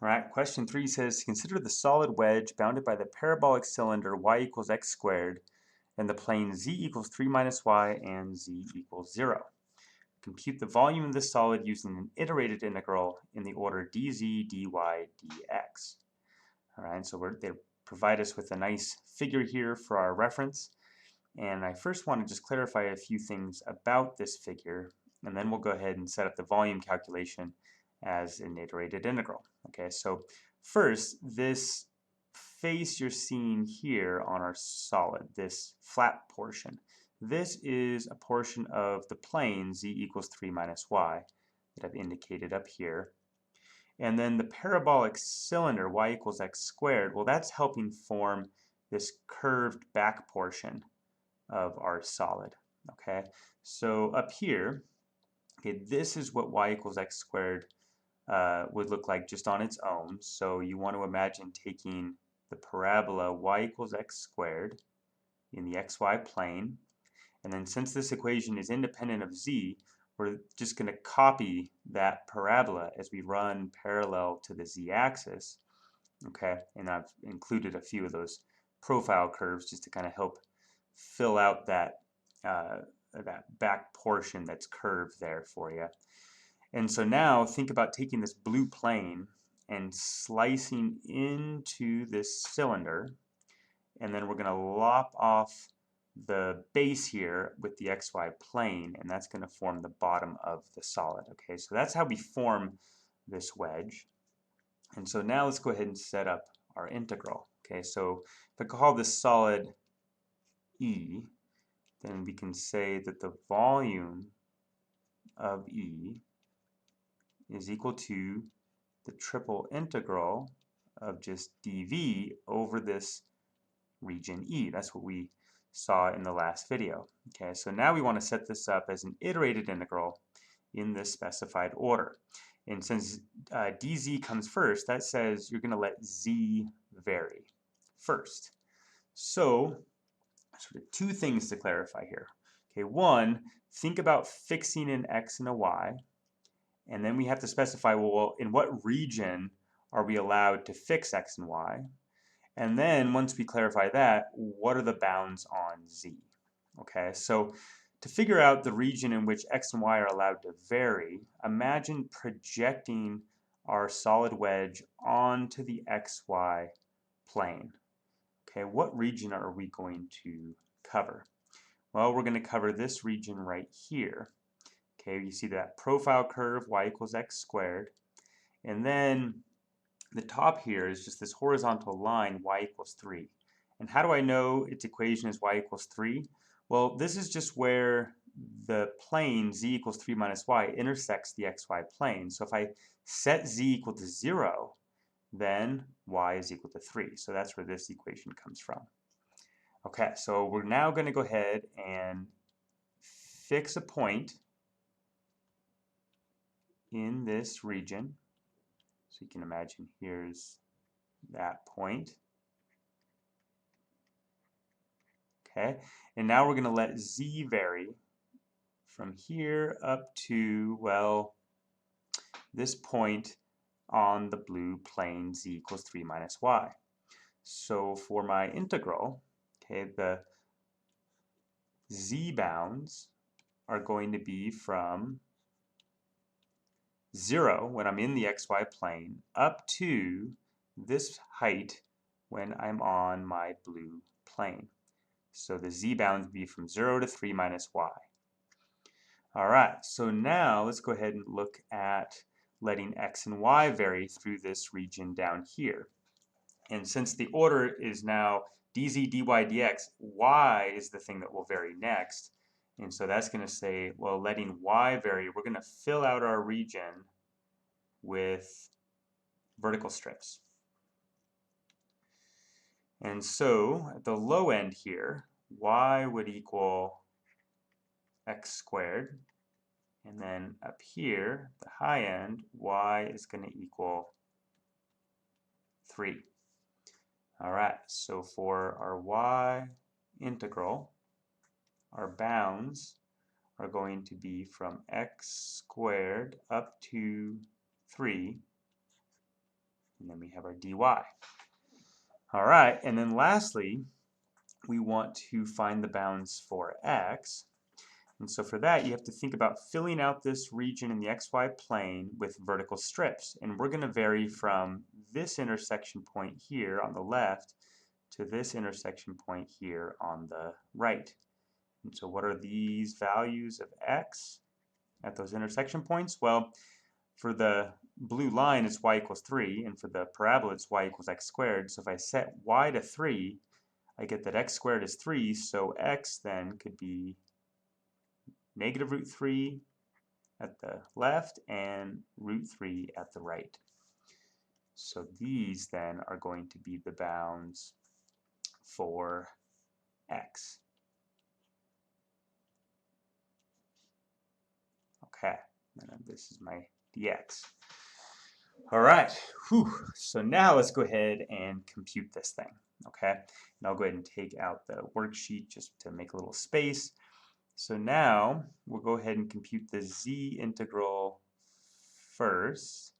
All right, question 3 says, consider the solid wedge bounded by the parabolic cylinder y equals x squared and the plane z equals 3 minus y and z equals 0. Compute the volume of this solid using an iterated integral in the order dz, dy, dx. All right, so they provide us with a nice figure here for our reference. And I first want to just clarify a few things about this figure, and then we'll go ahead and set up the volume calculation as an iterated integral. Okay, so first, this face you're seeing here on our solid, this flat portion, this is a portion of the plane z equals 3 minus y that I've indicated up here. And then the parabolic cylinder, y equals x squared, well, that's helping form this curved back portion of our solid. Okay, so up here, okay, this is what y equals x squared would look like just on its own. So you want to imagine taking the parabola y equals x squared in the xy plane, and then since this equation is independent of z, we're just going to copy that parabola as we run parallel to the z-axis. Okay, and I've included a few of those profile curves just to kind of help fill out that back portion that's curved there for you. And so now think about taking this blue plane and slicing into this cylinder, and then we're going to lop off the base here with the xy plane, and that's going to form the bottom of the solid. Okay, so that's how we form this wedge. And so now let's go ahead and set up our integral. Okay, so if I call this solid E, then we can say that the volume of E is equal to the triple integral of just dV over this region E. That's what we saw in the last video. Okay, so now we want to set this up as an iterated integral in this specified order. And since dz comes first, that says you're going to let z vary first. So sort of two things to clarify here. Okay, one, think about fixing an x and a y, and then we have to specify, well, in what region are we allowed to fix x and y? And then once we clarify that, what are the bounds on z? Okay, so to figure out the region in which x and y are allowed to vary, imagine projecting our solid wedge onto the xy plane. Okay, what region are we going to cover? Well, we're going to cover this region right here. Okay, you see that profile curve, y equals x squared. And then the top here is just this horizontal line, y equals 3. And how do I know its equation is y equals 3? Well, this is just where the plane z equals 3 minus y intersects the xy plane. So if I set z equal to 0, then y is equal to 3. So that's where this equation comes from. Okay, so we're now going to go ahead and fix a point in this region. So you can imagine here's that point. Okay, and now we're going to let z vary from here up to, well, this point on the blue plane z equals 3 minus y. So for my integral, okay, the z bounds are going to be from 0 when I'm in the xy plane up to this height when I'm on my blue plane. So the z bounds be from 0 to 3 minus y. All right, so now let's go ahead and look at letting x and y vary through this region down here. And since the order is now dz, dy, dx, y is the thing that will vary next. And so that's going to say, well, letting y vary, we're going to fill out our region with vertical strips. And so at the low end here, y would equal x squared. And then up here, the high end, y is going to equal 3. All right, so for our y integral, our bounds are going to be from x squared up to 3. and then we have our dy. All right, and then lastly, we want to find the bounds for x. And so for that, you have to think about filling out this region in the xy plane with vertical strips. And we're going to vary from this intersection point here on the left to this intersection point here on the right. And so what are these values of x at those intersection points? Well, for the blue line, it's y equals 3, and for the parabola, it's y equals x squared. So if I set y to 3, I get that x squared is 3, so x then could be negative root 3 at the left and root 3 at the right. So these then are going to be the bounds for x. Okay, and then this is my dx. All right, whew. So now let's go ahead and compute this thing, okay? And I'll go ahead and take out the worksheet just to make a little space. So now we'll go ahead and compute the z integral first.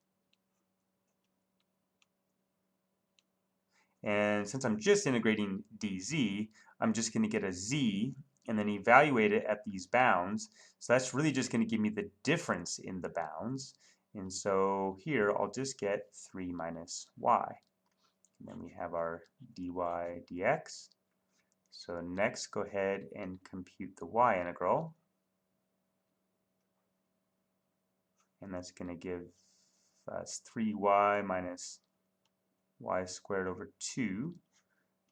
And since I'm just integrating dz, I'm just going to get a z and then evaluate it at these bounds. So that's really just going to give me the difference in the bounds. And so here I'll just get 3 minus y. And then we have our dy dx. So next, go ahead and compute the y integral. And that's going to give us 3y minus y squared over 2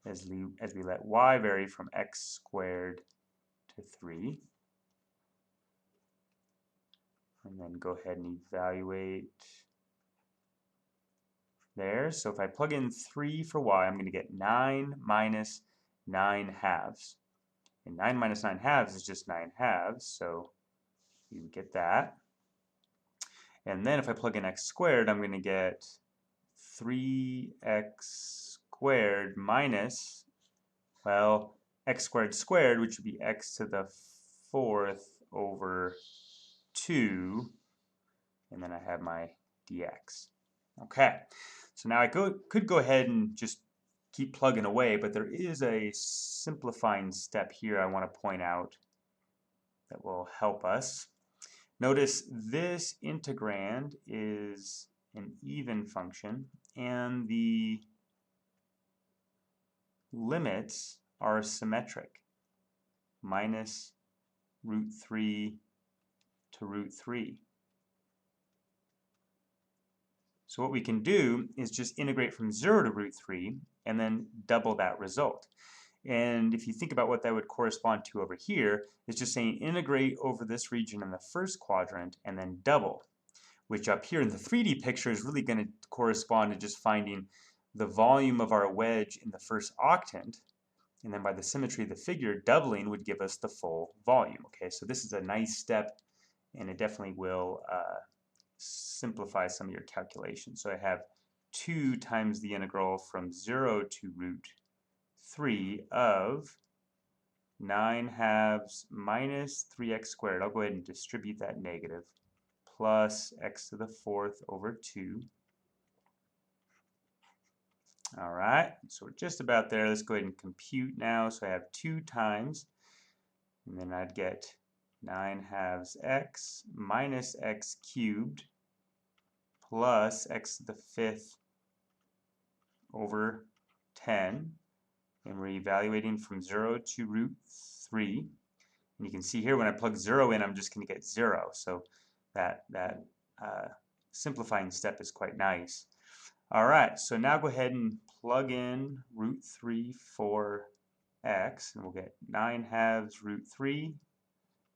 as we let y vary from x squared to 3. And then go ahead and evaluate there. So if I plug in 3 for y, I'm going to get 9 minus 9 halves. And 9 minus 9 halves is just 9 halves, so you get that. And then if I plug in x squared, I'm going to get 3x squared minus, well, x squared squared, which would be x to the 4th over 2, and then I have my dx. Okay, so now I could go ahead and just keep plugging away, but there is a simplifying step here I want to point out that will help us. Notice this integrand is an even function, and the limits are symmetric, minus root 3 to root 3. So what we can do is just integrate from 0 to root 3 and then double that result. And if you think about what that would correspond to over here, it's just saying integrate over this region in the first quadrant and then double, which up here in the 3D picture is really going to correspond to just finding the volume of our wedge in the first octant, and then by the symmetry of the figure, doubling would give us the full volume. Okay, so this is a nice step, and it definitely will simplify some of your calculations. So I have 2 times the integral from 0 to root 3 of 9 halves minus 3x squared. I'll go ahead and distribute that negative, plus x to the 4th over 2. All right, so we're just about there. Let's go ahead and compute now. So I have 2 times, and then I'd get 9 halves x minus x cubed plus x to the 5th over 10. And we're evaluating from 0 to root 3. And you can see here when I plug 0 in, I'm just going to get 0. So that simplifying step is quite nice. All right, so now go ahead and plug in root 3 for x, and we'll get 9 halves root 3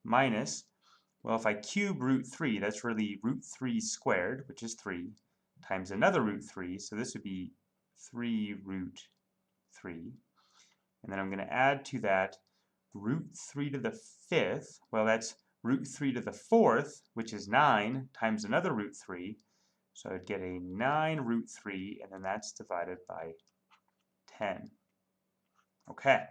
minus, well, if I cube root 3, that's really root 3 squared, which is 3, times another root 3, so this would be 3 root 3. And then I'm going to add to that root 3 to the 5th, well, that's root 3 to the 4th, which is 9, times another root 3. So I'd get a 9 root 3, and then that's divided by 10. Okay.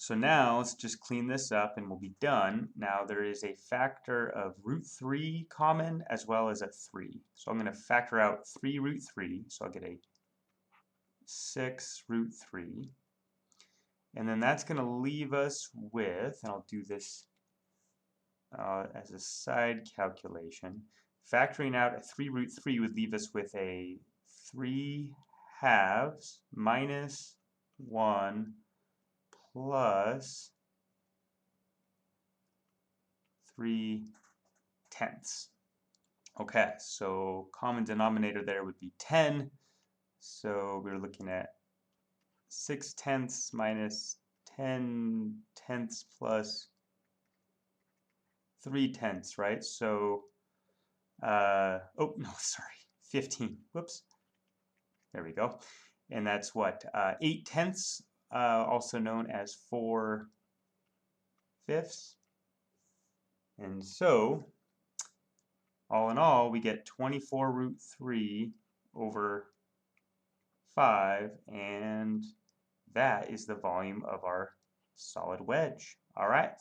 So now let's just clean this up and we'll be done. Now there is a factor of root 3 common as well as a 3. So I'm going to factor out 3 root 3. So I'll get a 6 root 3. And then that's going to leave us with, and I'll do this as a side calculation, factoring out a 3 root 3 would leave us with a 3 halves minus 1 plus 3 tenths. Okay, so common denominator there would be 10. So we're looking at 6 tenths minus 10 tenths plus 3 tenths, right? So, oh, no, sorry, 15. Whoops. There we go. And that's what? 8 tenths, also known as 4 fifths. And so, all in all, we get 24 root 3 over 5, and that is the volume of our solid wedge. All right,